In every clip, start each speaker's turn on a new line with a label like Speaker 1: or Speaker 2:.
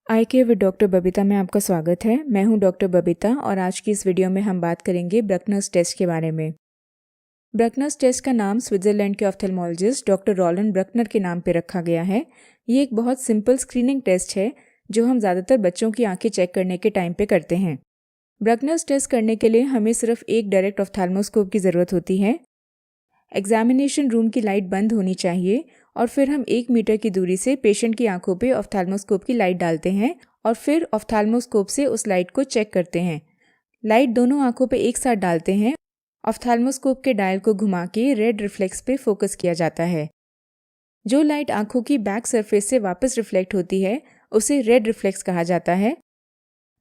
Speaker 1: I care with doctor Babita में आपका स्वागत है। मैं हूं डॉक्टर बबीता और आज की इस वीडियो में हम बात करेंगे ब्रकनर्स टेस्ट के बारे में। ब्रकनर्स टेस्ट का नाम स्विट्जरलैंड के ऑफ्थेल्मोलॉजिस्ट डॉक्टर रोलैंड ब्रकनर के नाम पर रखा गया है। ये एक बहुत सिंपल स्क्रीनिंग टेस्ट है जो हम ज़्यादातर बच्चों की आंखें चेक करने के टाइम पे करते हैं। ब्रकनर्स टेस्ट करने के लिए हमें सिर्फ एक डायरेक्ट ऑफ्थेल्मोस्कोप की ज़रूरत होती है। एग्जामिनेशन रूम की लाइट बंद होनी चाहिए और फिर हम 1 मीटर की दूरी से पेशेंट की आंखों पे ऑफ्थेल्मोस्कोप की लाइट डालते हैं और फिर ऑफ्थेल्मोस्कोप से उस लाइट को चेक करते हैं। लाइट दोनों आंखों पे एक साथ डालते हैं। ऑफ्थेल्मोस्कोप के डायल को घुमा के रेड रिफ्लेक्स पे फोकस किया जाता है। जो लाइट आंखों की बैक सरफेस से वापस रिफ्लेक्ट होती है उसे रेड रिफ्लेक्स कहा जाता है।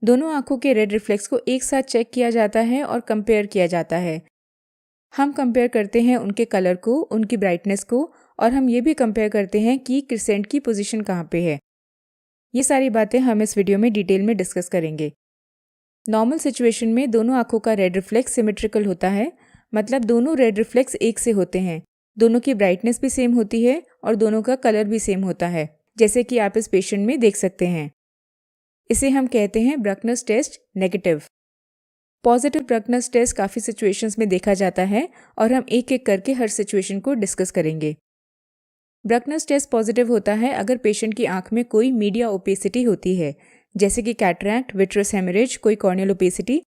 Speaker 1: दोनों आंखों के रेड रिफ्लेक्स को एक साथ चेक किया जाता है और कंपेयर किया जाता है। हम कंपेयर करते हैं उनके कलर को, उनकी ब्राइटनेस को, और हम ये भी कंपेयर करते हैं कि क्रिसेंट की पोजीशन कहाँ पे है। ये सारी बातें हम इस वीडियो में डिटेल में डिस्कस करेंगे। नॉर्मल सिचुएशन में दोनों आंखों का रेड रिफ्लेक्स सिमेट्रिकल होता है, मतलब दोनों रेड रिफ्लेक्स एक से होते हैं, दोनों की ब्राइटनेस भी सेम होती है और दोनों का कलर भी सेम होता है, जैसे कि आप इस पेशेंट में देख सकते हैं। इसे हम कहते हैं ब्रकनर्स टेस्ट नेगेटिव। पॉजिटिव ब्रकनर्स टेस्ट काफ़ी सिचुएशंस में देखा जाता है और हम एक एक करके हर सिचुएशन को डिस्कस करेंगे। ब्रकनर्स टेस्ट पॉजिटिव होता है अगर पेशेंट की आंख में कोई मीडिया ओपेसिटी होती है, जैसे कि कैटरैक्ट, विट्रस हेमरेज, कोई कॉर्नियल ओपेसिटी।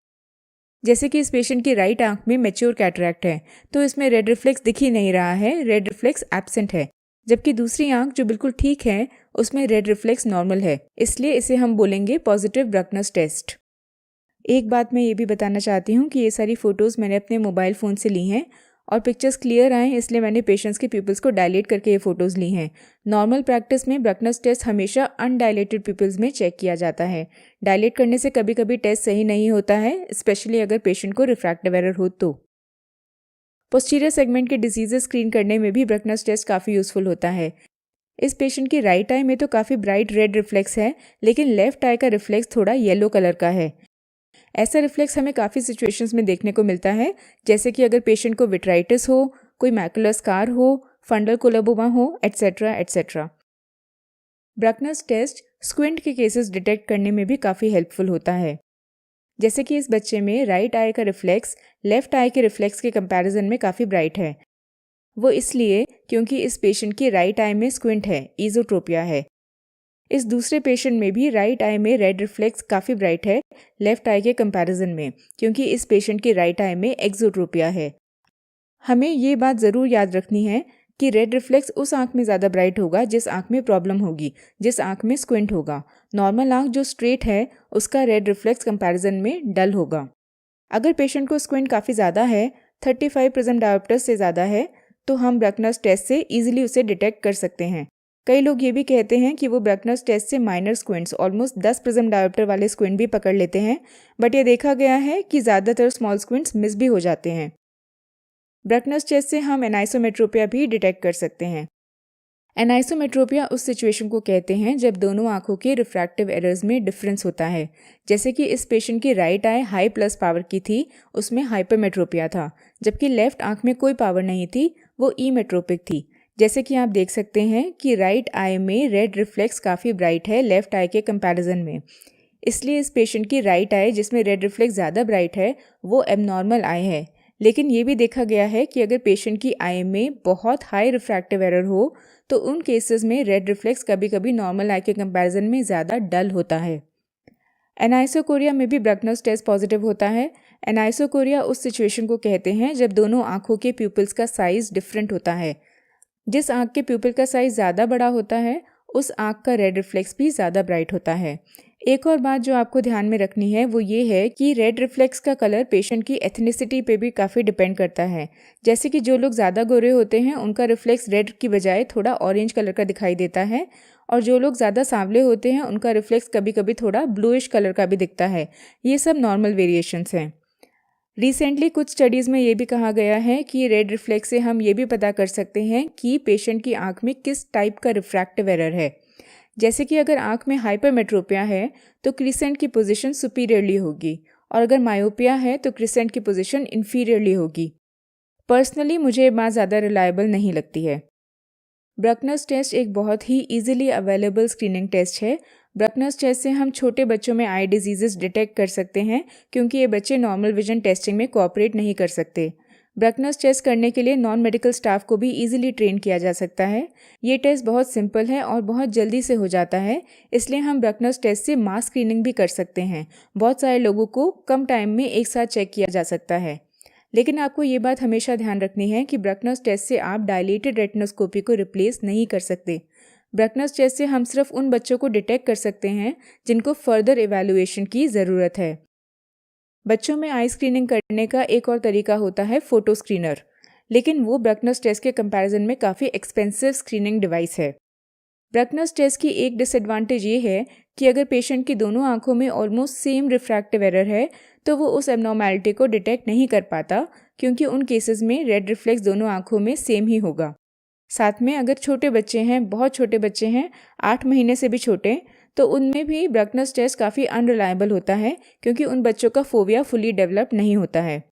Speaker 1: जैसे कि इस पेशेंट की राइट आंख में मैच्योर कैटरैक्ट है तो इसमें रेड रिफ्लेक्स दिख ही नहीं रहा है, रेड रिफ्लेक्स एब्सेंट है। जबकि दूसरी आंख जो बिल्कुल ठीक है उसमें रेड रिफ्लेक्स नॉर्मल है, इसलिए इसे हम बोलेंगे पॉजिटिव ब्रकनर्स टेस्ट। एक बात मैं ये भी बताना चाहती हूँ कि ये सारी फ़ोटोज़ मैंने अपने मोबाइल फ़ोन से ली हैं और पिक्चर्स क्लियर आए इसलिए मैंने पेशेंट्स के पिपल्स को डायलेट करके ये फ़ोटोज़ ली हैं। नॉर्मल प्रैक्टिस में ब्रकनर्स टेस्ट हमेशा अनडायलेटेड पिपल्स में चेक किया जाता है। डायलेट करने से कभी कभी टेस्ट सही नहीं होता है, स्पेशली अगर पेशेंट को रिफ्रैक्टिव एरर हो तो। पोस्टीरियर सेगमेंट के डिजीजेस स्क्रीन करने में भी ब्रकनर्स टेस्ट काफ़ी यूज़फुल होता है। इस पेशेंट की राइट आई में तो काफ़ी ब्राइट रेड रिफ्लेक्स है, लेकिन लेफ्ट आई का रिफ्लेक्स थोड़ा येलो कलर का है। ऐसा रिफ्लेक्स हमें काफ़ी सिचुएशंस में देखने को मिलता है, जैसे कि अगर पेशेंट को विट्राइटिस हो, कोई मैकुलर स्कार हो, फंडल कोलोबोमा हो, एटसेट्रा एटसेट्रा। ब्रकनर्स टेस्ट स्क्विंट के केसेस डिटेक्ट करने में भी काफ़ी हेल्पफुल होता है। जैसे कि इस बच्चे में राइट आई का रिफ्लेक्स लेफ्ट आई के रिफ्लेक्स के कंपैरिजन में काफ़ी ब्राइट है। वो इसलिए क्योंकि इस पेशेंट की राइट आई में स्क्विंट है, ईजोट्रोपिया है। इस दूसरे पेशेंट में भी राइट आई में रेड रिफ्लेक्स काफ़ी ब्राइट है लेफ्ट आई के कंपैरिजन में, क्योंकि इस पेशेंट की राइट आई में एक्सोट्रोपिया है। हमें ये बात ज़रूर याद रखनी है कि रेड रिफ्लेक्स उस आंख में ज़्यादा ब्राइट होगा जिस आंख में प्रॉब्लम होगी, जिस आंख में स्क्विंट होगा। नॉर्मल आंख जो स्ट्रेट है उसका रेड रिफ्लेक्स कंपैरिजन में डल होगा। अगर पेशेंट को स्क्विंट काफ़ी ज़्यादा है, 35 प्रिज्म डायोप्टर से ज़्यादा है, तो हम ब्रकनर्स टेस्ट से ईजिली उसे डिटेक्ट कर सकते हैं। कई लोग ये भी कहते हैं कि वो ब्रकनर्स टेस्ट से minor squints almost 10 prism dioptre वाले स्क्विंट भी पकड़ लेते हैं, बट ये देखा गया है कि ज़्यादातर स्मॉल स्क्विंट्स मिस भी हो जाते हैं। ब्रकनर्स टेस्ट से हम एनाइसोमेट्रोपिया भी डिटेक्ट कर सकते हैं। एनाइसोमेट्रोपिया उस सिचुएशन को कहते हैं जब दोनों आंखों के रिफ्रैक्टिव एरर्स में डिफरेंस होता है। जैसे कि इस पेशेंट की right I high plus power की थी, उसमें हाइपरमेट्रोपिया था, जबकि लेफ्ट आंख में कोई पावर नहीं थी, वो ईमेट्रोपिक थी। जैसे कि आप देख सकते हैं कि राइट आई में रेड रिफ्लेक्स काफ़ी ब्राइट है लेफ्ट आई के कंपैरिजन में, इसलिए इस पेशेंट की राइट आई जिसमें रेड रिफ्लेक्स ज़्यादा ब्राइट है वो एबनॉर्मल आई है। लेकिन ये भी देखा गया है कि अगर पेशेंट की आई में बहुत हाई रिफ्रैक्टिव एरर हो तो उन केसेस में रेड रिफ्लेक्स कभी कभी नॉर्मल आई के कंपैरिजन में ज़्यादा डल होता है। एनाइसोकोरिया में भी ब्रकनर्स टेस्ट पॉजिटिव होता है। एनाइसोकोरिया उस सिचुएशन को कहते हैं जब दोनों आंखों के प्यूपिल्स का साइज़ डिफरेंट होता है। जिस आंख के प्यूपिल का साइज़ ज़्यादा बड़ा होता है उस आंख का रेड रिफ्लेक्स भी ज़्यादा ब्राइट होता है। एक और बात जो आपको ध्यान में रखनी है वो ये है कि रेड रिफ्लेक्स का कलर पेशेंट की एथनिसिटी पे भी काफ़ी डिपेंड करता है। जैसे कि जो लोग ज़्यादा गोरे होते हैं उनका रिफ्लेक्स रेड की बजाय थोड़ा ऑरेंज कलर का दिखाई देता है, और जो लोग ज़्यादा सांवले होते हैं उनका रिफ्लेक्स कभी कभी थोड़ा ब्लूइश कलर का भी दिखता है। ये सब नॉर्मल वेरिएशंस हैं। रिसेंटली कुछ स्टडीज़ में ये भी कहा गया है कि रेड रिफ्लेक्स से हम ये भी पता कर सकते हैं कि पेशेंट की आंख में किस टाइप का रिफ्रैक्टिव एरर है। जैसे कि अगर आंख में हाइपरमेट्रोपिया है तो क्रिसेंट की पोजीशन सुपीरियरली होगी, और अगर मायोपिया है तो क्रिसेंट की पोजीशन इन्फीरियरली होगी। पर्सनली मुझे ये बात ज़्यादा रिलायबल नहीं लगती है। ब्रकनर्स टेस्ट एक बहुत ही ईजिली अवेलेबल स्क्रीनिंग टेस्ट है। ब्रकनर्स टेस्ट से हम छोटे बच्चों में आई डिजीजेस डिटेक्ट कर सकते हैं क्योंकि ये बच्चे नॉर्मल विजन टेस्टिंग में कोऑपरेट नहीं कर सकते। ब्रकनर्स टेस्ट करने के लिए नॉन मेडिकल स्टाफ को भी इजीली ट्रेन किया जा सकता है। ये टेस्ट बहुत सिंपल है और बहुत जल्दी से हो जाता है, इसलिए हम ब्रकनर्स टेस्ट से मास स्क्रीनिंग भी कर सकते हैं। बहुत सारे लोगों को कम टाइम में एक साथ चेक किया जा सकता है। लेकिन आपको ये बात हमेशा ध्यान रखनी है कि ब्रकनर्स टेस्ट से आप डायलेटेड रेटिनोस्कोपी को रिप्लेस नहीं कर सकते। ब्रकनर्स टेस्ट से हम सिर्फ उन बच्चों को डिटेक्ट कर सकते हैं जिनको फर्दर इवैल्यूएशन की ज़रूरत है। बच्चों में आई स्क्रीनिंग करने का एक और तरीका होता है फोटो स्क्रीनर, लेकिन वो ब्रकनर्स टेस्ट के कंपैरिजन में काफ़ी एक्सपेंसिव स्क्रीनिंग डिवाइस है। ब्रकनर्स टेस्ट की एक डिसएडवांटेज ये है कि अगर पेशेंट की दोनों आंखों में ऑलमोस्ट सेम रिफ्रैक्टिव एरर है तो वो उस एबनॉर्मैलिटी को डिटेक्ट नहीं कर पाता, क्योंकि उन केसेस में रेड रिफ्लेक्स दोनों आंखों में सेम ही होगा। साथ में अगर छोटे बच्चे हैं, बहुत छोटे बच्चे हैं, 8 महीने से भी छोटे, तो उनमें भी ब्रकनर्स टेस्ट काफ़ी अनरिलायबल होता है क्योंकि उन बच्चों का फोबिया फुली डेवलप नहीं होता है।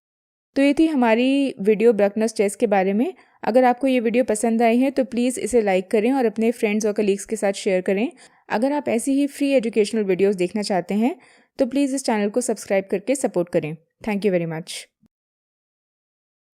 Speaker 1: तो ये थी हमारी वीडियो ब्रकनर्स टेस्ट के बारे में। अगर आपको ये वीडियो पसंद आई है तो प्लीज़ इसे लाइक करें और अपने फ्रेंड्स और कलीग्स के साथ शेयर करें। अगर आप ऐसी ही फ्री एजुकेशनल वीडियोज़ देखना चाहते हैं तो प्लीज़ इस चैनल को सब्सक्राइब करके सपोर्ट करें। Thank you very much.